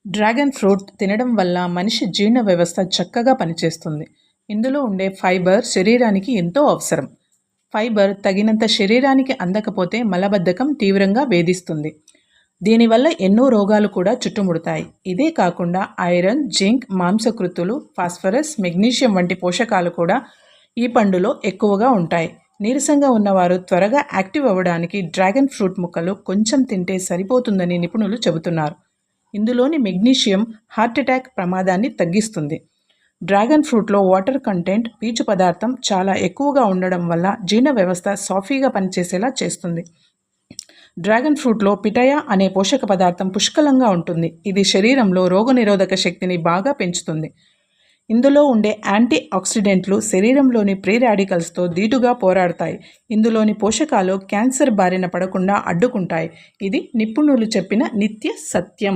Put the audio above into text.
Dragon fruit తినడం వల్ల మనిషి జీర్ణ వ్యవస్థ చక్కగా పనిచేస్తుంది. ఇందులో ఉండే ఫైబర్ శరీరానికి ఎంతో అవసరం. ఫైబర్ తగినంత శరీరానికి అందకపోతే మలబద్ధకం తీవ్రంగా వేధిస్తుంది. దీనివల్ల ఎన్నో రోగాలు కూడా చుట్టుముడతాయి. ఇదే కాకుండా ఐరన్, జింక్, మాంసకృతులు, ఫాస్ఫరస్, మెగ్నీషియం వంటి పోషకాలు కూడా ఈ పండులో ఎక్కువగా ఉంటాయి. నీరసంగా ఉన్నవారు త్వరగా యాక్టివ్ అవ్వడానికి డ్రాగన్ ఫ్రూట్ ముక్కలు కొంచెం తింటే సరిపోతుందని నిపుణులు చెబుతున్నారు. ఇందులోని మెగ్నీషియం హార్ట్ అటాక్ ప్రమాదాన్ని తగ్గిస్తుంది. డ్రాగన్ ఫ్రూట్లో వాటర్ కంటెంట్, పీచు పదార్థం చాలా ఎక్కువగా ఉండడం వల్ల జీర్ణ వ్యవస్థ సాఫీగా పనిచేసేలా చేస్తుంది. డ్రాగన్ ఫ్రూట్లో పిటయా అనే పోషక పదార్థం పుష్కలంగా ఉంటుంది. ఇది శరీరంలో రోగనిరోధక శక్తిని బాగా పెంచుతుంది. ఇందులో ఉండే యాంటీ ఆక్సిడెంట్లు శరీరంలోని ఫ్రీ రాడికల్స్తో ధీటుగా పోరాడతాయి. ఇందులోని పోషకాలు క్యాన్సర్ బారిన పడకుండా అడ్డుకుంటాయి. ఇది నిపుణులు చెప్పిన నిత్య సత్యం.